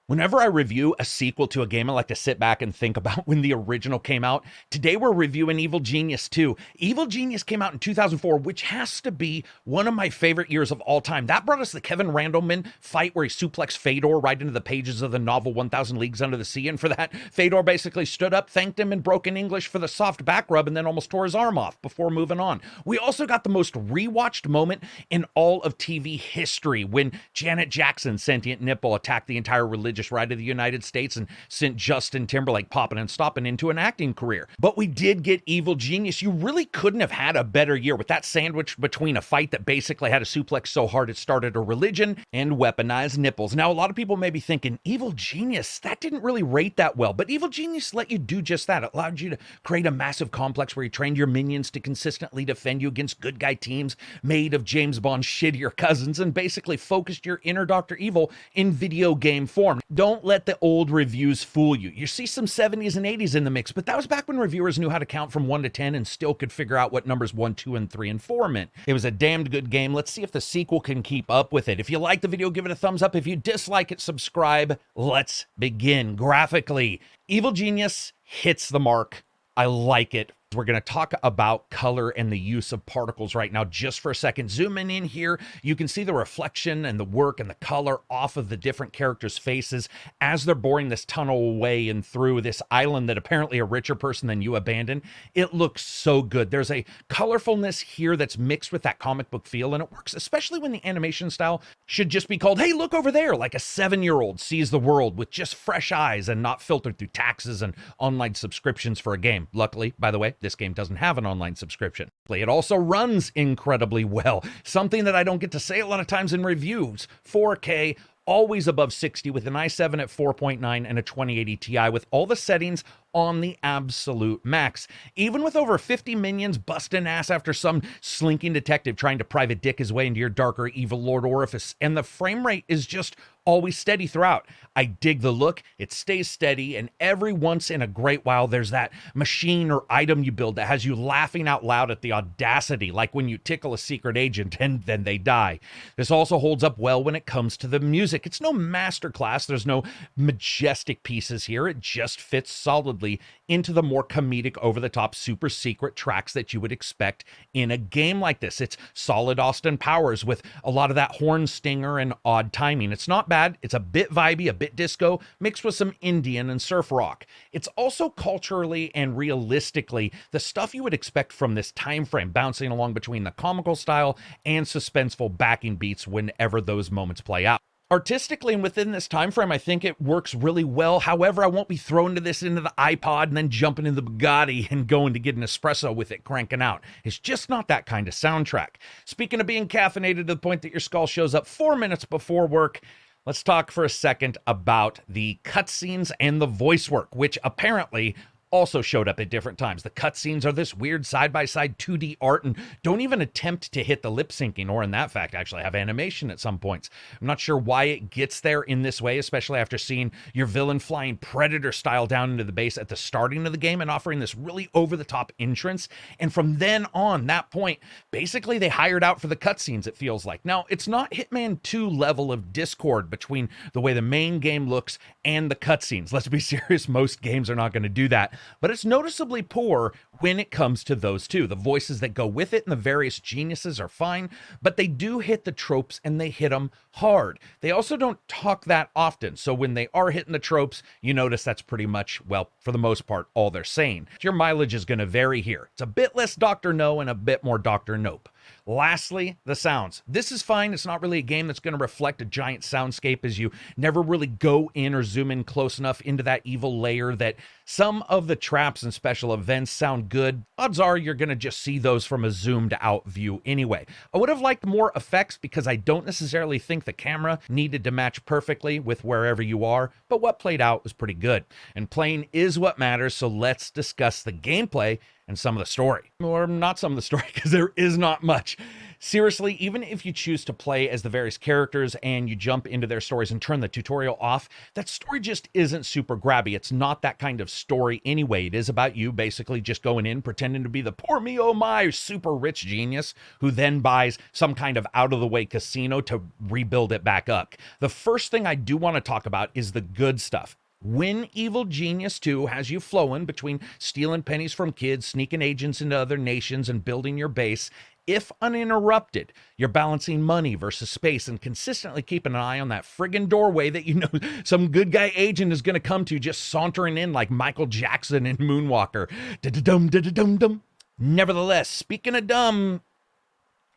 Whenever I review a sequel to a game, I like to sit back and think about when the original came out. Today we're reviewing Evil Genius 2. Evil Genius came out in 2004, which has to be one of my favorite years of all time. That brought us the Kevin Randleman fight where he suplexed Fedor right into the pages of the novel 1000 Leagues Under the Sea. And for that, Fedor basically stood up, thanked him in broken English for the soft back rub, and then almost tore his arm off before moving on. We also got the most rewatched moment in all of TV history when Janet Jackson's sentient nipple attacked the entire religion right of the United States and sent Justin Timberlake popping and stopping into an acting career. But we did get Evil Genius. You really couldn't have had a better year with that sandwich between a fight that basically had a suplex so hard it started a religion and weaponized nipples. Now, a lot of people may be thinking, Evil Genius, that didn't really rate that well, but Evil Genius let you do just that. It allowed you to create a massive complex where you trained your minions to consistently defend you against good guy teams made of James Bond's shittier cousins and basically focused your inner Dr. Evil in video game form. Don't let the old reviews fool you. You see some 70s and 80s in the mix, but that was back when reviewers knew how to count from 1 to 10 and still could figure out what numbers 1, 2, and 3, and 4 meant. It was a damned good game. Let's see if the sequel can keep up with it. If you like the video, give it a thumbs up. If you dislike it, subscribe. Let's begin. Graphically, Evil Genius hits the mark. I like it. We're going to talk about color and the use of particles right now just for a second. Zooming in here, you can see the reflection and the work and the color off of the different characters' faces as they're boring this tunnel away and through this island that apparently a richer person than you abandoned. It looks so good. There's a colorfulness here that's mixed with that comic book feel, and it works, especially when the animation style should just be called, hey, look over there, like a 7-year-old sees the world with just fresh eyes and not filtered through taxes and online subscriptions for a game. Luckily, by the way, this game doesn't have an online subscription. It also runs incredibly well, something that I don't get to say a lot of times in reviews. 4K, always above 60 with an i7 at 4.9 and a 2080 Ti with all the settings on the absolute max. Even with over 50 minions busting ass after some slinking detective trying to private dick his way into your darker evil lord orifice, and the frame rate is just always steady throughout. I dig the look, it stays steady, and every once in a great while there's that machine or item you build that has you laughing out loud at the audacity, like when you tickle a secret agent and then they die. This also holds up well when it comes to the music. It's no masterclass, there's no majestic pieces here, it just fits solidly into the more comedic, over-the-top, super secret tracks that you would expect in a game like this. It's solid Austin Powers with a lot of that horn stinger and odd timing. It's not bad. It's a bit vibey, a bit disco, mixed with some Indian and surf rock. It's also culturally and realistically the stuff you would expect from this time frame, bouncing along between the comical style and suspenseful backing beats whenever those moments play out. Artistically and within this time frame, I think it works really well. However, I won't be throwing this into the iPod and then jumping into the Bugatti and going to get an espresso with it cranking out. It's just not that kind of soundtrack. Speaking of being caffeinated to the point that your skull shows up 4 minutes before work, let's talk for a second about the cutscenes and the voice work, which apparently also showed up at different times. The cutscenes are this weird side-by-side 2D art and don't even attempt to hit the lip syncing, or in that fact actually have animation at some points. I'm not sure why it gets there in this way, especially after seeing your villain flying Predator style down into the base at the starting of the game and offering this really over-the-top entrance. And from then on, that point, basically they hired out for the cutscenes, it feels like. Now, it's not Hitman 2 level of discord between the way the main game looks and the cutscenes. Let's be serious, most games are not going to do that. But it's noticeably poor when it comes to those two. The voices that go with it and the various geniuses are fine, but they do hit the tropes and they hit them hard. They also don't talk that often, so when they are hitting the tropes, you notice that's pretty much, well, for the most part, all they're saying. Your mileage is going to vary here. It's a bit less Dr. No and a bit more Dr. Nope. Lastly, the sounds. This is fine. It's not really a game that's going to reflect a giant soundscape, as you never really go in or zoom in close enough into that evil layer that some of the traps and special events sound good. Odds are you're going to just see those from a zoomed out view anyway. I would have liked more effects because I don't necessarily think the camera needed to match perfectly with wherever you are, but what played out was pretty good. And playing is what matters, so let's discuss the gameplay and some of the story. Or not some of the story, because there is not much. Seriously, even if you choose to play as the various characters and you jump into their stories and turn the tutorial off, that story just isn't super grabby. It's not that kind of story anyway. It is about you basically just going in, pretending to be the poor me, oh my, super rich genius who then buys some kind of out-of-the-way casino to rebuild it back up. The first thing I do want to talk about is the good stuff. When Evil Genius 2 has you flowing between stealing pennies from kids, sneaking agents into other nations, and building your base, if uninterrupted, you're balancing money versus space and consistently keeping an eye on that friggin' doorway that you know some good guy agent is going to come to, just sauntering in like Michael Jackson in Moonwalker. Da-da-dum, da-da-dum-dum. Nevertheless, speaking of dumb,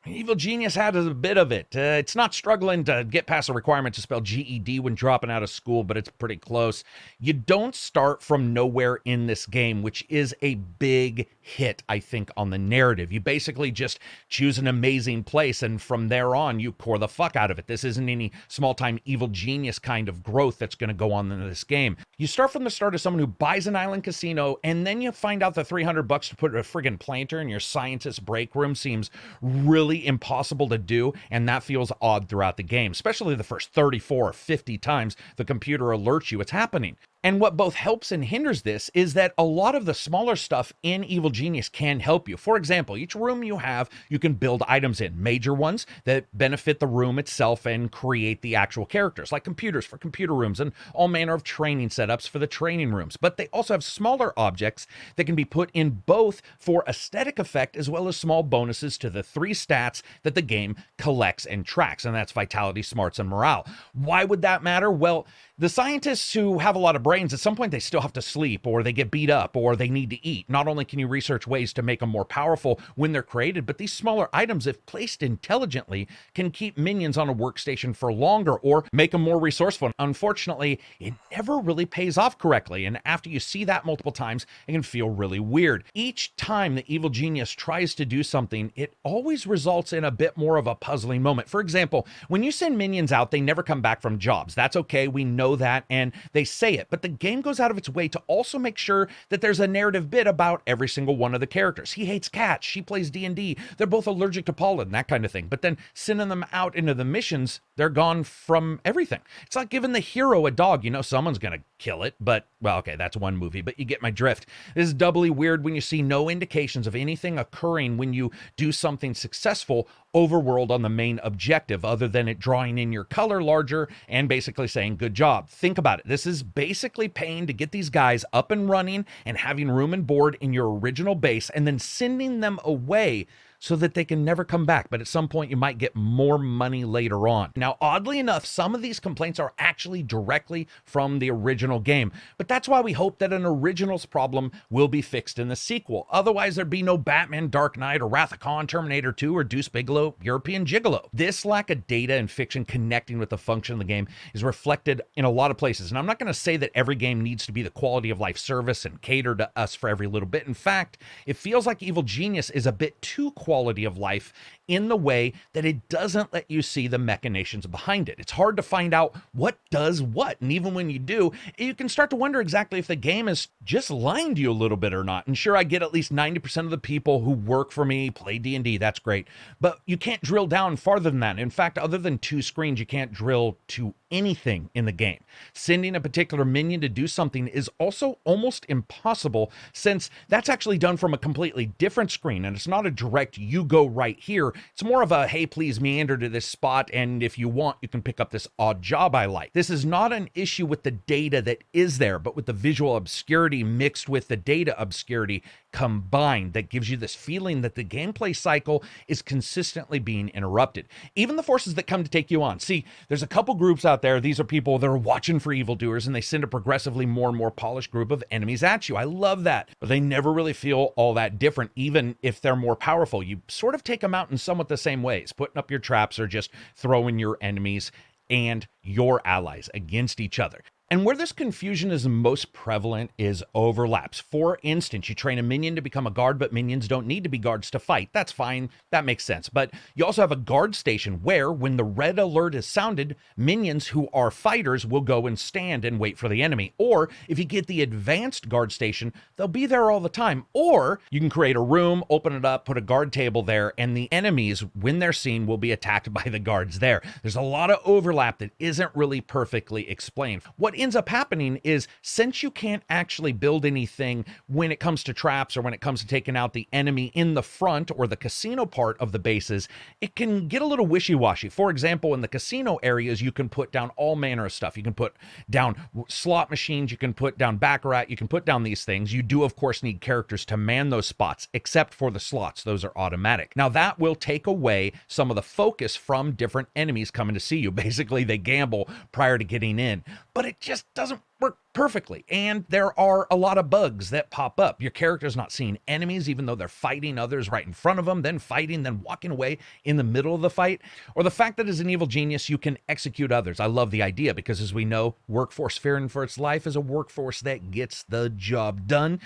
Evil Genius had a bit of it. It's not struggling to get past the requirement to spell GED when dropping out of school, but it's pretty close. You don't start from nowhere in this game, which is a big hit, I think, on the narrative. You basically just choose an amazing place, and from there on, you core the fuck out of it. This isn't any small-time Evil Genius kind of growth that's going to go on in this game. You start from the start as someone who buys an island casino, and then you find out the $300 to put a friggin' planter in your scientist break room seems really impossible to do, and that feels odd throughout the game, especially the first 34 or 50 times the computer alerts you it's happening. And what both helps and hinders this is that a lot of the smaller stuff in Evil Genius can help you. For example, each room you have, you can build items in. Major ones that benefit the room itself and create the actual characters, like computers for computer rooms and all manner of training setups for the training rooms. But they also have smaller objects that can be put in both for aesthetic effect as well as small bonuses to the 3 stats that the game collects and tracks, and that's vitality, smarts, and morale. Why would that matter? Well, the scientists who have a lot of brains, at some point they still have to sleep, or they get beat up, or they need to eat. Not only can you research ways to make them more powerful when they're created, but these smaller items, if placed intelligently, can keep minions on a workstation for longer or make them more resourceful. Unfortunately, it never really pays off correctly, and after you see that multiple times, it can feel really weird. Each time the Evil Genius tries to do something, it always results in a bit more of a puzzling moment. For example, when you send minions out, they never come back from jobs. That's okay, we know that, and they say it, but the game goes out of its way to also make sure that there's a narrative bit about every single one of the characters. He hates cats, she plays D&D, they're both allergic to pollen, that kind of thing. But then sending them out into the missions, they're gone from everything. It's like giving the hero a dog. You know someone's gonna kill it, but, well, okay, that's one movie, but you get my drift. This is doubly weird when you see no indications of anything occurring when you do something successful overworld on the main objective, other than it drawing in your color larger and basically saying good job. Think about it. This is basically paying to get these guys up and running and having room and board in your original base, and then sending them away so that they can never come back. But at some point you might get more money later on. Now, oddly enough, some of these complaints are actually directly from the original game, but that's why we hope that an originals problem will be fixed in the sequel. Otherwise, there'd be no Batman Dark Knight or Wrath of Khan, Terminator 2, or Deuce Bigelow, European Gigolo. This lack of data and fiction connecting with the function of the game is reflected in a lot of places. And I'm not going to say that every game needs to be the quality of life service and cater to us for every little bit. In fact, it feels like Evil Genius is a bit too quality of life in the way that it doesn't let you see the machinations behind it. It's hard to find out what does what, and even when you do, you can start to wonder exactly if the game is just lying to you a little bit or not. And sure, I get at least 90% of the people who work for me play D&D, that's great, but you can't drill down farther than that. In fact, other than 2 screens, you can't drill to anything in the game. Sending a particular minion to do something is also almost impossible, since that's actually done from a completely different screen, and it's not a direct you go right here. It's more of a, hey, please meander to this spot, and if you want, you can pick up this odd job I like. This is not an issue with the data that is there, but with the visual obscurity mixed with the data obscurity combined that gives you this feeling that the gameplay cycle is consistently being interrupted. Even the forces that come to take you on. See, there's a couple groups out there. These are people that are watching for evildoers, and they send a progressively more and more polished group of enemies at you. I love that, but they never really feel all that different, even if they're more powerful. You sort of take them out in somewhat the same ways, putting up your traps or just throwing your enemies, and your allies against each other. And where this confusion is most prevalent is overlaps. For instance, you train a minion to become a guard, but minions don't need to be guards to fight. That's fine. That makes sense. But you also have a guard station where, when the red alert is sounded, minions who are fighters will go and stand and wait for the enemy. Or if you get the advanced guard station, they'll be there all the time. Or you can create a room, open it up, put a guard table there, and the enemies, when they're seen, will be attacked by the guards there. There's a lot of overlap that isn't really perfectly explained. What ends up happening is, since you can't actually build anything when it comes to traps or when it comes to taking out the enemy in the front or the casino part of the bases, it can get a little wishy-washy. For example, in the casino areas, you can put down all manner of stuff. You can put down slot machines, you can put down baccarat, you can put down these things. You do, of course, need characters to man those spots, except for the slots. Those are automatic. Now, that will take away some of the focus from different enemies coming to see you. Basically, they gamble prior to getting in, but it just doesn't work perfectly. And there are a lot of bugs that pop up. Your character's not seeing enemies, even though they're fighting others right in front of them, then fighting, then walking away in the middle of the fight. Or the fact that as an evil genius, you can execute others. I love the idea because, as we know, workforce fearing for its life is a workforce that gets the job done.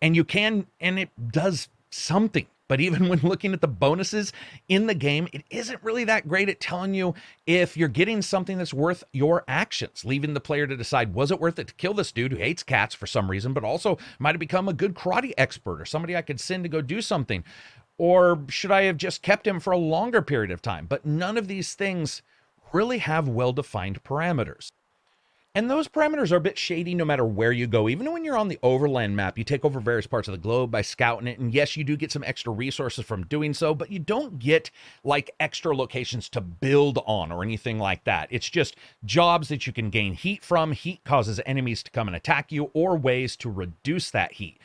And you can, and it does something. But even when looking at the bonuses in the game, it isn't really that great at telling you if you're getting something that's worth your actions, leaving the player to decide, was it worth it to kill this dude who hates cats for some reason, but also might have become a good karate expert or somebody I could send to go do something? Or should I have just kept him for a longer period of time? But none of these things really have well-defined parameters. And those parameters are a bit shady no matter where you go. Even when you're on the overland map, you take over various parts of the globe by scouting it. And yes, you do get some extra resources from doing so, but you don't get like extra locations to build on or anything like that. It's just jobs that you can gain heat from. Heat causes enemies to come and attack you, or ways to reduce that heat.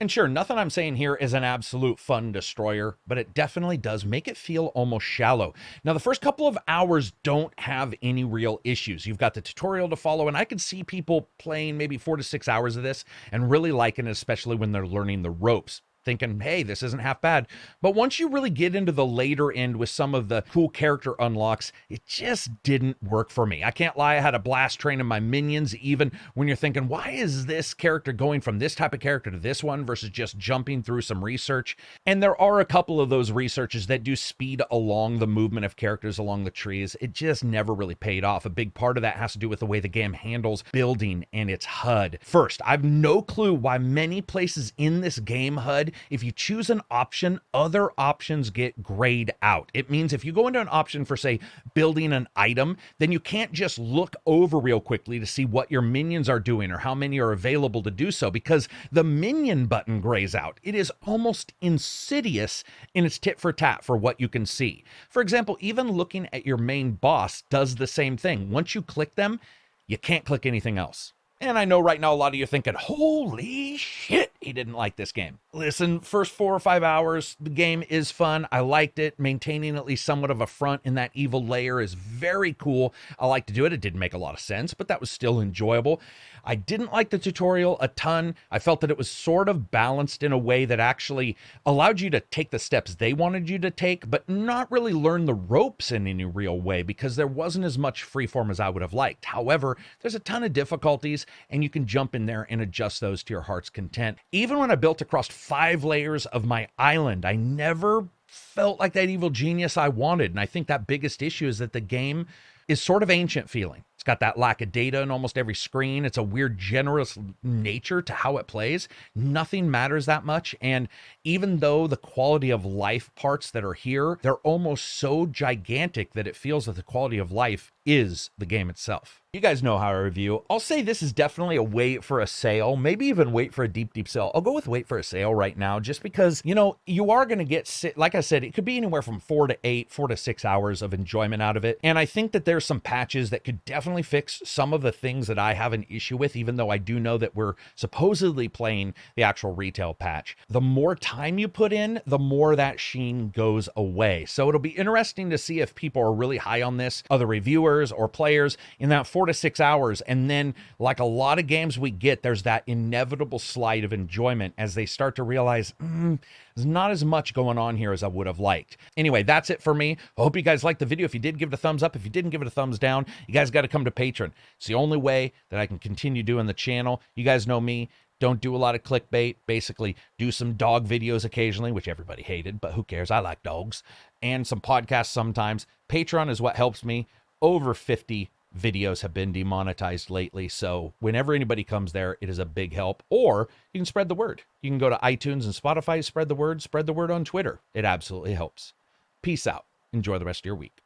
And sure, nothing I'm saying here is an absolute fun destroyer, but it definitely does make it feel almost shallow. Now, the first couple of hours don't have any real issues. You've got the tutorial to follow, and I could see people playing maybe 4 to 6 hours of this and really liking it, especially when they're learning the ropes, thinking, hey, this isn't half bad. But once you really get into the later end with some of the cool character unlocks, it just didn't work for me. I can't lie, I had a blast training my minions, even when you're thinking, why is this character going from this type of character to this one versus just jumping through some research? And there are a couple of those researches that do speed along the movement of characters along the trees. It just never really paid off. A big part of that has to do with the way the game handles building and its HUD. First, I've no clue why many places in this game HUD, if you choose an option, other options get grayed out. It means if you go into an option for, say, building an item, then you can't just look over real quickly to see what your minions are doing or how many are available to do so, because the minion button grays out. It is almost insidious in its tit for tat for what you can see. For example, even looking at your main boss does the same thing. Once you click them, you can't click anything else. And I know right now a lot of you are thinking, holy shit, he didn't like this game. Listen, first 4 or 5 hours, the game is fun. I liked it. Maintaining at least somewhat of a front in that evil layer is very cool. I like to do it. It didn't make a lot of sense, but that was still enjoyable. I didn't like the tutorial a ton. I felt that it was sort of balanced in a way that actually allowed you to take the steps they wanted you to take, but not really learn the ropes in any real way, because there wasn't as much freeform as I would have liked. However, there's a ton of difficulties, and you can jump in there and adjust those to your heart's content. Even when I built across 5 layers of my island, I never felt like that evil genius I wanted. And I think that biggest issue is that the game is sort of ancient feeling. It's got that lack of data in almost every screen. It's a weird generous nature to how it plays. Nothing matters that much. And even though the quality of life parts that are here, they're almost so gigantic that it feels that the quality of life is the game itself. You guys know how I review. I'll say this is definitely a wait for a sale, maybe even wait for a deep, deep sale. I'll go with wait for a sale right now, just because, you know, you are going to get, like I said, it could be anywhere from 4 to 6 hours of enjoyment out of it. And I think that there's some patches that could definitely fix some of the things that I have an issue with, even though I do know that we're supposedly playing the actual retail patch. The more time you put in, the more that sheen goes away. So it'll be interesting to see if people are really high on this, other reviewers, viewers or players in that 4 to 6 hours. And then, like a lot of games we get, there's that inevitable slide of enjoyment as they start to realize, there's not as much going on here as I would have liked. Anyway, that's it for me. I hope you guys liked the video. If you did, give it a thumbs up. If you didn't, give it a thumbs down. You guys got to come to Patreon. It's the only way that I can continue doing the channel. You guys know me. Don't do a lot of clickbait. Basically, do some dog videos occasionally, which everybody hated, but who cares? I like dogs. And some podcasts sometimes. Patreon is what helps me. Over 50 videos have been demonetized lately, so whenever anybody comes there, it is a big help. Or you can spread the word. You can go to iTunes and Spotify, spread the word on Twitter. It absolutely helps. Peace out. Enjoy the rest of your week.